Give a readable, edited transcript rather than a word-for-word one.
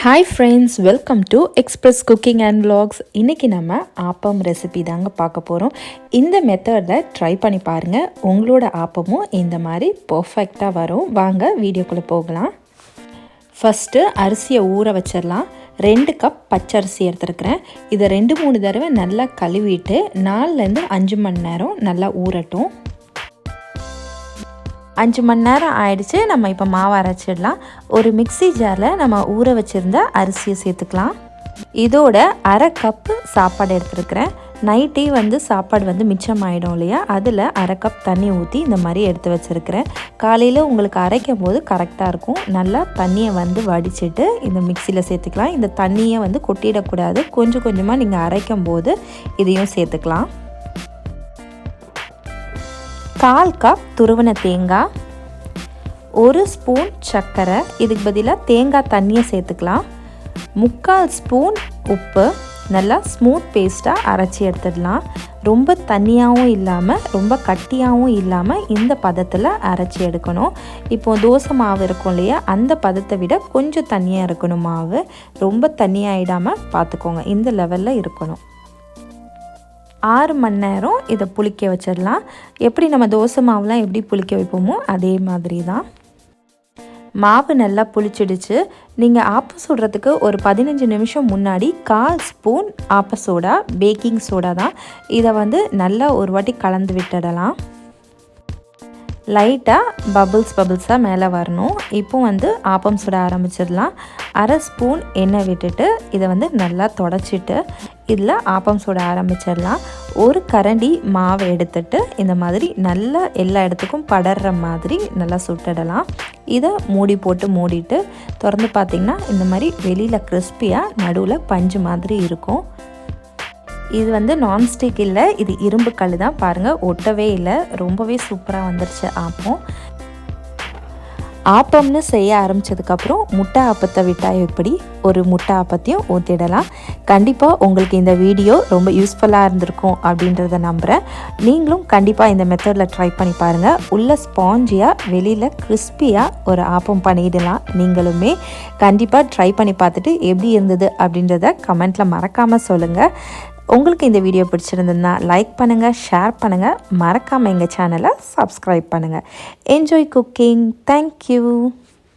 Hi friends, welcome to express cooking and vlogs. இன்றைக்கி நம்ம appam recipe தாங்க பார்க்க போகிறோம். இந்த மெத்தடில் ட்ரை பண்ணி பாருங்கள். உங்களோட ஆப்பமும் இந்த மாதிரி பர்ஃபெக்டாக வரும். வாங்க வீடியோக்குள்ளே போகலாம். ஃபஸ்ட்டு அரிசியை ஊற வச்சிடலாம். 2 கப் பச்சரிசி எடுத்துருக்கிறேன். இதை 2-3 தடவை நல்லா கழுவிட்டு 4லேருந்து 5 மணி நேரம் நல்லா ஊறட்டும். 5 மணி நேரம் ஆயிடுச்சு. நம்ம இப்போ மாவு அரைச்சிடலாம். ஒரு மிக்ஸி ஜாரில் நம்ம ஊற வச்சுருந்த அரிசியை சேர்த்துக்கலாம். இதோட 1/2 கப்பு சாப்பாடு எடுத்துருக்கிறேன். நைட்டே சாப்பாடு மிச்சம் ஆகிடும் இல்லையா, அதில் 1/2 கப் தண்ணி ஊற்றி இந்த மாதிரி எடுத்து வச்சுருக்கிறேன். காலையில் உங்களுக்கு அரைக்கும் போது கரெக்டாக இருக்கும். நல்லா தண்ணியை வடிச்சிட்டு இந்த மிக்சியில் சேர்த்துக்கலாம். இந்த தண்ணியை கொட்டிடக்கூடாது. கொஞ்சம் கொஞ்சமாக நீங்கள் அரைக்கும் போது இதையும் சேர்த்துக்கலாம். 1/4 கப் துருவன தேங்காய், 1 ஸ்பூன் சர்க்கரை, இதுக்கு பதிலாக தேங்காய் தண்ணியை சேர்த்துக்கலாம். 3/4 ஸ்பூன் உப்பு. நல்லா ஸ்மூத் பேஸ்ட்டாக அரைச்சி எடுத்துடலாம். ரொம்ப தண்ணியாகவும் இல்லாமல் ரொம்ப கட்டியாகவும் இல்லாமல் இந்த பதத்தில் அரைச்சி எடுக்கணும். இப்போது தோசை மாவு இருக்கும் இல்லையா, அந்த பதத்தை விட கொஞ்சம் தண்ணியாக இருக்கணும் மாவு. ரொம்ப தண்ணியாகிடாமல் பார்த்துக்கோங்க. இந்த லெவலில் இருக்கணும். 6 மணி நேரம் இதை புளிக்க வச்சிடலாம். எப்படி நம்ம தோசை மாவுலாம் எப்படி புளிக்க வைப்போமோ அதே மாதிரி தான். மாவு நல்லா புளிச்சிடுச்சு. நீங்கள் ஆப்பம் சுடுறதுக்கு ஒரு 15 நிமிஷம் முன்னாடி 1/4 ஸ்பூன் ஆப்ப சோடா, பேக்கிங் சோடா தான், இதை நல்லா ஒரு வாட்டி கலந்து விட்டுடலாம். லைட்டாக பபிள்ஸாக மேலே வரணும். இப்போ ஆப்பம் சுட ஆரம்பிச்சிடலாம். 1/2 ஸ்பூன் எண்ணெய் விட்டுட்டு இதை நல்லா தொடச்சிட்டு இதில் ஆப்பம் சுட ஆரம்பிச்சிடலாம். ஒரு கரண்டி மாவை எடுத்துட்டு இந்த மாதிரி நல்லா எல்லா இடத்துக்கும் படர்ற மாதிரி நல்லா சுட்டுடலாம். இதை மூடி போட்டு மூடிட்டு திறந்து பார்த்திங்கன்னா இந்த மாதிரி வெளியில் கிறிஸ்பியாக நடுவில் பஞ்சு மாதிரி இருக்கும். இது நான்ஸ்டிக் இல்லை, இது இரும்பு கல் தான். பாருங்கள், ஒட்டவே இல்லை. ரொம்பவே சூப்பராக வந்துருச்சு ஆப்பம். ஆப்பம்னு செய்ய ஆரம்பித்ததுக்கப்புறம் முட்டை ஆப்பத்தை விட்டால் எப்படி, ஒரு முட்டை ஆப்பத்தையும் ஊற்றிடலாம். கண்டிப்பாக உங்களுக்கு இந்த வீடியோ ரொம்ப யூஸ்ஃபுல்லாக இருந்திருக்கும் அப்படின்றத நம்புகிறேன். நீங்களும் கண்டிப்பாக இந்த மெத்தடில் ட்ரை பண்ணி பாருங்கள். உள்ள ஸ்பாஞ்சியாக வெளியில் கிறிஸ்பியாக ஒரு ஆப்பம் பண்ணிடலாம். நீங்களுமே கண்டிப்பாக ட்ரை பண்ணி பார்த்துட்டு எப்படி இருந்தது அப்படின்றத கமெண்ட்டில் மறக்காமல் சொல்லுங்கள். உங்களுக்கு இந்த வீடியோ பிடிச்சிருந்ததுன்னா லைக் பண்ணுங்கள், ஷேர் பண்ணுங்கள், மறக்காமல் எங்கள் சேனலை சப்ஸ்கிரைப் பண்ணுங்கள். Enjoy cooking. தேங்க்யூ.